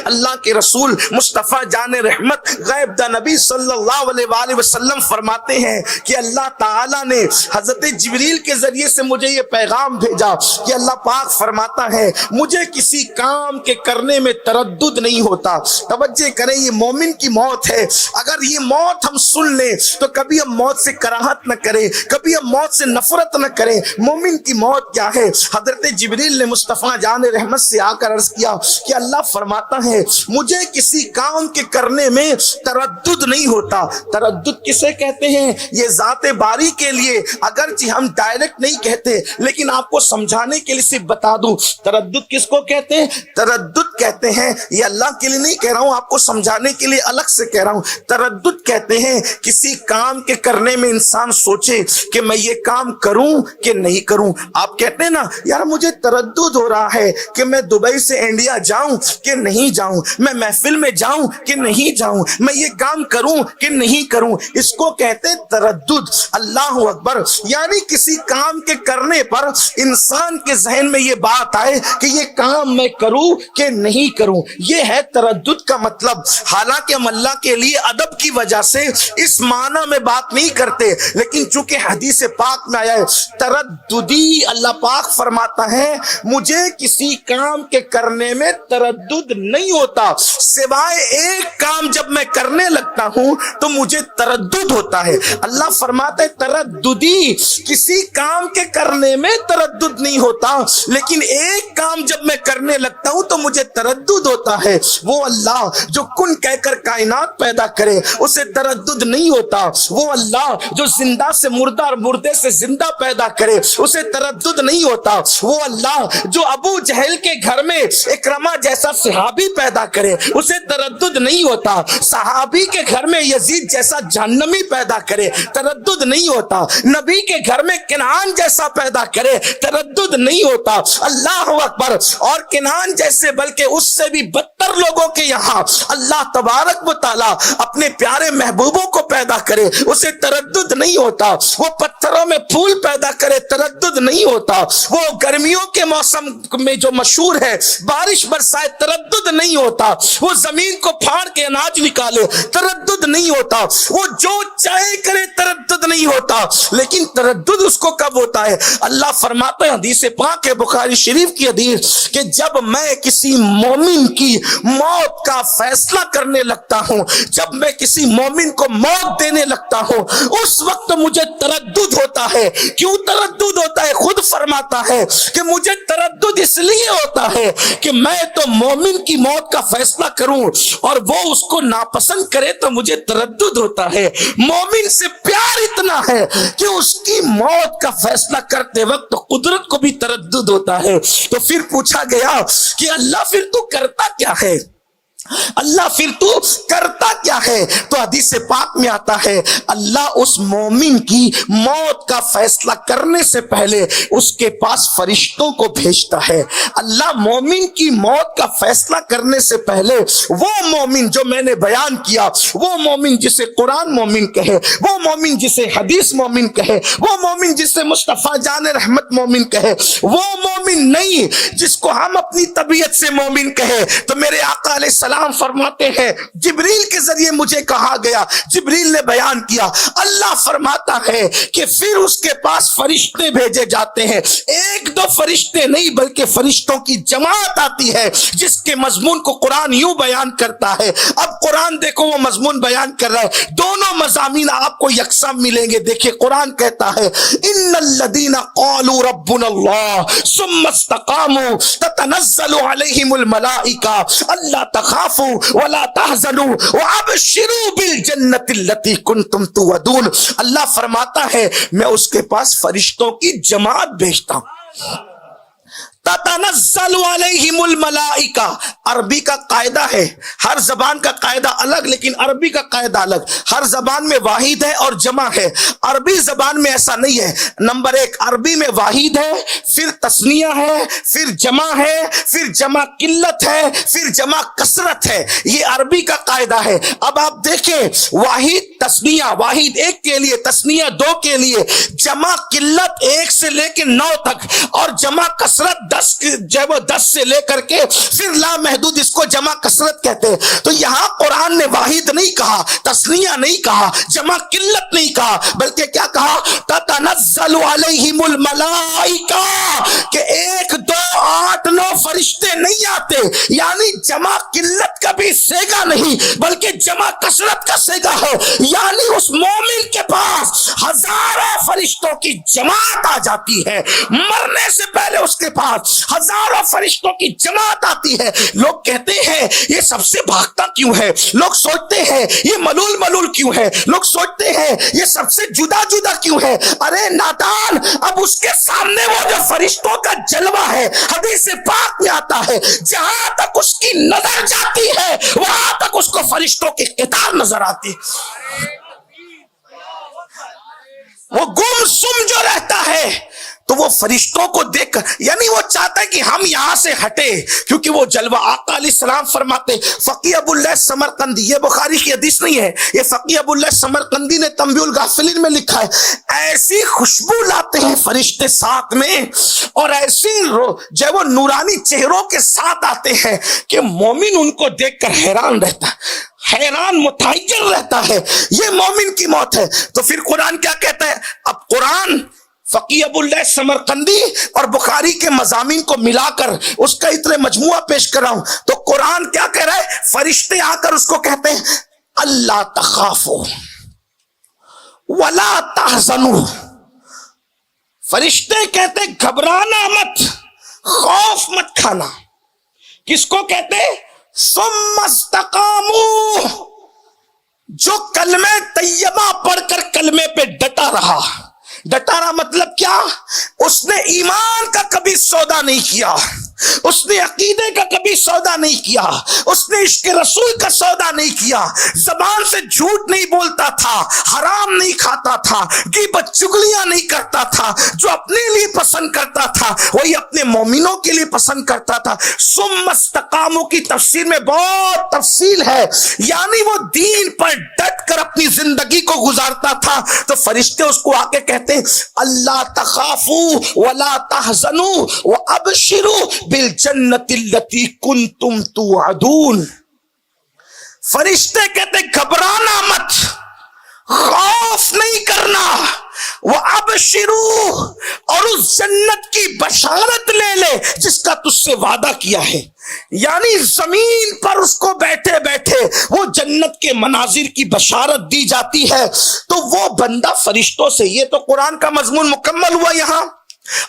اللہ کے رسول مصطفیٰ جان رحمت غیب دا نبی صلی اللہ علیہ وآلہ وسلم فرماتے ہیں کہ اللہ تعالیٰ نے حضرت جبریل کے ذریعے سے مجھے یہ پیغام بھیجا کہ اللہ پاک فرماتا ہے مجھے کسی کام کے کرنے میں تردد نہیں ہوتا۔ توجہ کریں، یہ مومن کی موت ہے۔ اگر یہ موت ہم سن لیں تو کبھی ہم موت سے کراہت نہ کریں، کبھی ہم موت سے نفرت نہ کریں۔ مومن کی موت کیا ہے؟ حضرت جبریل نے مصطفیٰ جان رحمت سے آ کر عرض کیا کہ اللہ فرماتا ہے مجھے کسی کام کے کرنے میں تردد نہیں ہوتا۔ تردد کسے کہتے ہیں؟ یہ ذات باری کے لیے، اگرچہ ہم ڈائریکٹ نہیں کہتے لیکن آپ کو سمجھانے کے لیے صرف بتا دوں، تردد کس کو کہتے ہیں؟ تردد کہتے ہیں، یہ اللہ کے لیے نہیں کہہ رہا ہوں، آپ کو سمجھانے کے لیے الگ سے کہہ رہا ہوں۔ تردد کہتے ہیں کسی کام کے کرنے میں انسان سوچے کہ میں یہ کام کروں کہ نہیں کروں۔ آپ کہتے ہیں نا یار مجھے تردد ہو رہا ہے کہ میں دبئی سے انڈیا جاؤں کہ نہیں جاؤں، میں محفل میں جاؤں کہ نہیں جاؤں، میں یہ کام کروں کہ نہیں کروں، اس کو کہتے ہیں تردد۔ اللہ اکبر، یعنی کسی کام کے کرنے پر انسان کے ذہن میں یہ بات آئے کہ یہ کام میں کروں کہ نہیں کروں، یہ ہے تردد کا مطلب۔ حالانکہ ہم اللہ کے لیے ادب کی وجہ سے اس معنی میں بات نہیں کرتے، لیکن چونکہ حدیث پاک میں آیا ہے ترددی، اللہ پاک فرماتا ہے مجھے کسی کام کے کرنے میں تردد نہیں ہوتا، سوائے ایک کام جب میں کرنے لگتا ہوں تو مجھے تردد ہوتا ہے۔ اللہ فرماتا ہے ترددی، کسی کام کے کرنے میں تردد نہیں ہوتا، لیکن ایک کام جب میں کرنے لگتا ہوں تو مجھے تردد ہوتا ہے۔ وہ اللہ جو کن کہہ کر کائنات پیدا کرے اسے تردد نہیں ہوتا، وہ اللہ جو زندہ سے مردہ اور مردے سے زندہ پیدا کرے اسے تردد نہیں ہوتا، وہ اللہ جو ابو جہل کے گھر میں اکرمہ جیسا صحابی پیدا کرے اسے تردد نہیں ہوتا، صحابی کے گھر میں یزید جیسا جہنمی پیدا کرے تردد نہیں ہوتا، نبی کے گھر میں کنعان جیسا پیدا کرے تردد نہیں ہوتا۔ اللہ اکبر، اور کنعان جیسے بلکہ اس سے بھی بدتر لوگوں کے یہاں اللہ تبارک و تعالی اپنے پیارے محبوبوں کو پیدا کرے اسے تردد نہیں ہوتا، وہ پتھروں میں پھول پیدا کرے تردد نہیں ہوتا، وہ گرمیوں کے موسم میں جو مشہور ہے بارش برسائے تردد نہیں ہوتا، وہ زمین کو پھاڑ کے اناج نکالے تردد نہیں ہوتا، وہ جو چاہے کرے تردد نہیں ہوتا، لیکن تردد اس کو کب ہوتا ہے؟ اللہ فرماتا ہے حدیث پاک ہے بخاری شریف کی حدیث کہ جب میں کسی مومن کی موت کا فیصلہ کرنے لگتا ہوں، جب میں کسی مومن کو موت دینے لگتا ہوں اس وقت مجھے تردد ہوتا ہے۔ کیوں تردد ہوتا ہے؟ خود فرماتا ہے کہ مجھے تردد اس لیے ہوتا ہے کہ میں تو مومن کی موت کا فیصلہ کروں اور وہ اس کو ناپسند کرے تو مجھے تردد ہوتا ہے۔ مومن سے پیار اتنا ہے کہ اس کی موت کا فیصلہ کرتے وقت قدرت کو بھی تردد ہوتا ہے۔ تو پھر پوچھا گیا کہ اللہ پھر تو کرتا کیا ہے؟ اللہ پھر تو کرتا کیا ہے؟ تو حدیث پاک میں آتا ہے اللہ اس مومن کی موت کا فیصلہ کرنے سے پہلے اس کے پاس فرشتوں کو بھیجتا ہے۔ اللہ مومن کی موت کا فیصلہ کرنے سے پہلے وہ مومن جو میں نے بیان کیا، وہ مومن جسے قرآن مومن کہے، وہ مومن جسے حدیث مومن کہے، وہ مومن جسے مصطفیٰ جان رحمت مومن کہے، وہ مومن نہیں جس کو ہم اپنی طبیعت سے مومن کہے۔ تو میرے آقا علیہ السلام فرماتے ہیں جبریل کے ذریعے مجھے کہا گیا، جبریل نے بیان کیا، اللہ فرماتا ہے کہ پھر اس کے پاس فرشتے بھیجے جاتے ہیں، ایک دو فرشتے نہیں بلکہ فرشتوں کی جماعت آتی ہے جس کے مضمون کو قرآن یوں بیان کرتا ہے۔ اب قرآن دیکھو وہ مضمون بیان کر رہا ہے، دونوں مضامین آپ کو یکساں ملیں گے۔ دیکھیں قرآن کہتا ہے ان الذین قالوا ربنا اللہ ثم استقاموا تتنزل علیہم الملائکہ الا تخافوا ولا تحزنوا وابشروا بالجنۃ التي كنتم توعدون۔ اللہ فرماتا ہے میں اس کے پاس فرشتوں کی جماعت بھیجتا ہوں۔ تتنزل علیہم الملائکہ، عربی کا قاعدہ ہے، ہر زبان کا قاعدہ الگ لیکن عربی کا قاعدہ الگ، ہر زبان میں واحد ہے اور جمع ہے، عربی زبان میں ایسا نہیں ہے۔ نمبر ایک، عربی میں واحد ہے، پھر تثنیہ ہے، پھر جمع ہے، پھر جمع قلت ہے، پھر جمع کثرت ہے، یہ عربی کا قاعدہ ہے۔ اب آپ دیکھیں واحد تثنیہ، واحد ایک کے لیے، تثنیہ دو کے لیے، جمع قلت ایک سے لے کے 9 تک اور جمع کثرت 10 10 سے لے کر کے پھر لامحدود، اس کو جمع کثرت کہتے ہیں۔ تو یہاں قرآن نے واحد نہیں کہا، تسنیہ نہیں کہا، جمع قلت نہیں کہا، بلکہ کیا کہا؟ تتنزل علیہم الملائکہ، کہ 1 2 8 9 فرشتے نہیں آتے، یعنی جمع قلت کا بھی سیگا نہیں بلکہ جمع کثرت کا سیگا ہے، یعنی اس مومن کے پاس ہزاروں فرشتوں کی جماعت آ جاتی ہے، مرنے سے پہلے اس کے پاس ہزاروں فرشتوں کی جماعت آتی ہے۔ لوگ کہتے ہیں یہ سب سے بھاگتا کیوں ہے، لوگ سوچتے ہیں یہ ملول کیوں ہے، لوگ سوچتے ہیں یہ سب سے جدا کیوں ہے۔ ارے نادان، اب اس کے سامنے وہ جو فرشتوں کا جلوہ ہے، حدیث پاک میں آتا ہے جہاں تک اس کی نظر جاتی ہے وہاں تک اس کو فرشتوں کی قطار نظر آتی ہے۔ وہ گم سم جو رہتا ہے تو وہ فرشتوں کو دیکھ کر، یعنی وہ چاہتا ہے کہ ہم یہاں سے ہٹے، کیونکہ وہ جلوہ آقا علیہ السلام فرماتے، فقیہ ابو اللہ سمرقندی، یہ بخاری کی حدیث نہیں ہے، یہ فقیہ ابو اللہ سمرقندی نے تنبیہ الغافلین میں لکھا ہے، ایسی خوشبو لاتے ہیں فرشتے ساتھ میں، اور ایسی جو وہ نورانی چہروں کے ساتھ آتے ہیں کہ مومن ان کو دیکھ کر حیران رہتا ہے، حیران متحیر رہتا ہے، یہ مومن کی موت ہے۔ تو پھر قرآن کیا کہتا ہے؟ اب قرآن فقیہ ابو اللہ سمرقندی اور بخاری کے مضامین کو ملا کر اس کا اتنے مجموعہ پیش کر رہا ہوں، تو قرآن کیا کہہ رہا ہے؟ فرشتے آ کر اس کو کہتے ہیں اللہ تخافوا ولا تحزنوا، فرشتے کہتے گھبرانا مت، خوف مت کھانا۔ کس کو کہتے؟ ثم استقاموا، جو کلمہ طیبہ پڑھ کر کلمے پہ ڈٹا رہا۔ ڈٹارا مطلب کیا؟ اس نے ایمان کا کبھی سودا نہیں کیا، اس نے عقیدے کا کبھی سودا نہیں کیا، اس نے عشق رسول کا سودا نہیں کیا، زبان سے جھوٹ نہیں بولتا تھا، حرام نہیں کھاتا تھا، غیبت چگلیاں نہیں کرتا تھا، جو اپنے لیے پسند کرتا تھا وہی اپنے مومنوں کے لیے پسند کرتا تھا۔ ثم استقاموا کی تفسیر میں بہت تفصیل ہے، یعنی وہ دین پر ڈٹ کر اپنی زندگی کو گزارتا تھا۔ تو فرشتے اس کو آ کے کہتے ہیں اللہ تخافوا ولا تحزنوا وابشروا بالجنت التي كنتم توعدون، فرشتے کہتے گھبرانا مت، خوف نہیں کرنا، وابشروا، اور اس جنت کی بشارت لے لے جس کا تجھ سے وعدہ کیا ہے۔ یعنی زمین پر اس کو بیٹھے بیٹھے وہ جنت کے مناظر کی بشارت دی جاتی ہے، تو وہ بندہ فرشتوں سے، یہ تو قرآن کا مضمون مکمل ہوا یہاں۔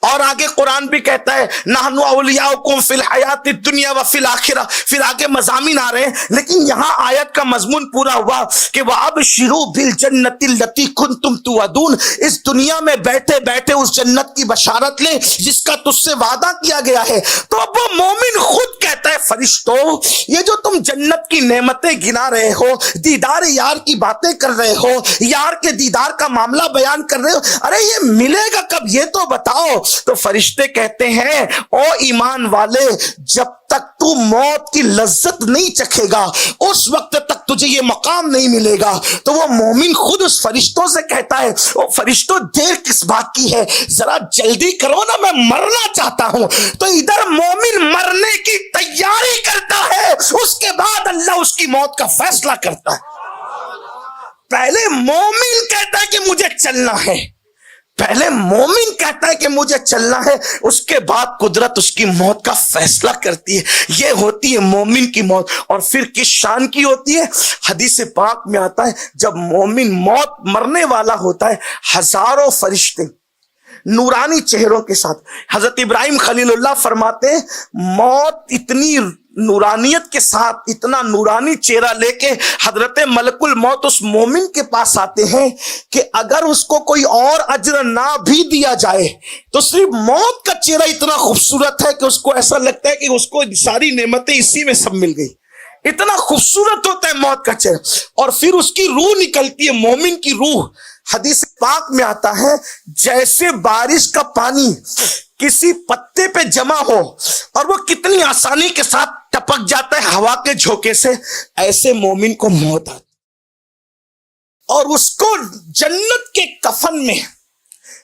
اور آگے قرآن بھی کہتا ہے نحن اولیاؤکم فی الحیات الدنیا وفی الآخرہ، پھر آگے مضامین آ رہے ہیں، لیکن یہاں آیت کا مضمون پورا ہوا کہ وَأَبْشِرُوا بِالْجَنَّةِ الَّتِي كُنْتُمْ تُوعَدُونَ، اس دنیا میں بیٹھے بیٹھے اس جنت کی بشارت لے جس کا تجھ سے وعدہ کیا گیا ہے۔ تو اب وہ مومن خود کہتا ہے فرشتوں، یہ جو تم جنت کی نعمتیں گنا رہے ہو، دیدار یار کی باتیں کر رہے ہو، یار کے دیدار کا معاملہ بیان کر رہے ہو، ارے یہ ملے گا کب یہ تو بتاؤ۔ تو فرشتے کہتے ہیں او ایمان والے، جب تک تو موت کی لذت نہیں چکھے گا اس وقت تک تجھے یہ مقام نہیں ملے گا۔ تو وہ مومن خود اس فرشتوں سے کہتا ہے او فرشتوں دیر کس بات کی ہے، ذرا جلدی کرو نا، میں مرنا چاہتا ہوں۔ تو ادھر مومن مرنے کی تیاری کرتا ہے، اس کے بعد اللہ اس کی موت کا فیصلہ کرتا ہے۔ پہلے مومن کہتا ہے کہ مجھے چلنا ہے، پہلے مومن کہتا ہے کہ مجھے چلنا ہے، اس کے بعد قدرت اس کی موت کا فیصلہ کرتی ہے۔ یہ ہوتی ہے مومن کی موت۔ اور پھر کس شان کی ہوتی ہے؟ حدیث پاک میں آتا ہے جب مومن موت مرنے والا ہوتا ہے، ہزاروں فرشتے نورانی چہروں کے ساتھ، حضرت ابراہیم خلیل اللہ فرماتے ہیں موت اتنی نورانیت کے ساتھ، اتنا نورانی چہرہ لے کے حضرت ملک الموت اس مومن کے پاس آتے ہیں کہ اگر اس کو کوئی اور اجر نہ بھی دیا جائے تو صرف موت کا چہرہ اتنا خوبصورت ہے کہ اس کو ایسا لگتا ہے کہ اس کو ساری نعمتیں اسی میں سب مل گئی، اتنا خوبصورت ہوتا ہے موت کا چہرہ۔ اور پھر اس کی روح نکلتی ہے، مومن کی روح، حدیث پاک میں آتا ہے جیسے بارش کا پانی کسی پتے پہ جمع ہو اور وہ کتنی آسانی کے ساتھ ٹپک جاتا ہے ہوا کے جھونکے سے، ایسے مومن کو موت آتی اور اس کو جنت کے کفن میں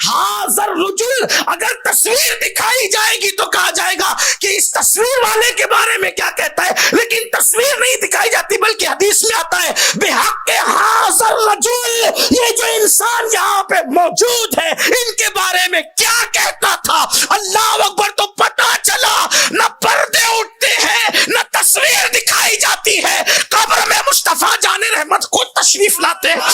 حاضر رجل، اگر تصویر دکھائی جائے گی تو کہا جائے گا کہ اس تصویر والے کے بارے میں کیا کہتا ہے، لیکن تصویر نہیں دکھائی جاتی بلکہ حدیث میں آتا ہے بحق حاضر رجل، یہ جو انسان یہاں پہ موجود ہے ان کے بارے میں کیا کہتا تھا۔ اللہ اکبر، تو پتہ چلا نہ پردے اٹھتے ہیں نہ تصویر دکھائی جاتی ہے، قبر میں مصطفیٰ جان رحمت خود تشریف لاتے ہیں۔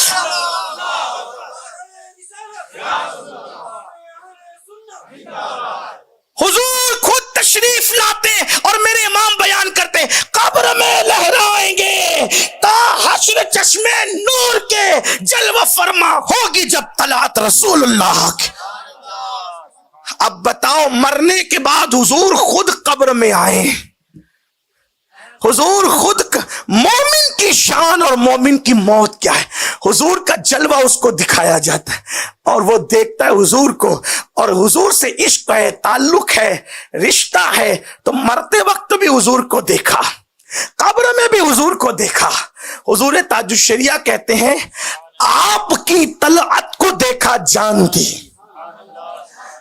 حضور خود تشریف لاتے اور میرے امام بیان کرتے قبر میں لہرائیں گے تا حشر چشمے نور کے جلوہ فرما ہوگی جب طلعت رسول اللہ کی۔ اب بتاؤ، مرنے کے بعد حضور خود قبر میں آئے، حضور خود مومن کی شان اور مومن کی موت کیا ہے، حضور کا جلوہ اس کو دکھایا جاتا ہے اور وہ دیکھتا ہے حضور کو، اور حضور سے عشق ہے، تعلق ہے، رشتہ ہے، تو مرتے وقت بھی حضور کو دیکھا، قبر میں بھی حضور کو دیکھا۔ حضور تاج الشریعہ کہتے ہیں آپ کی طلعت کو دیکھا جان دی۔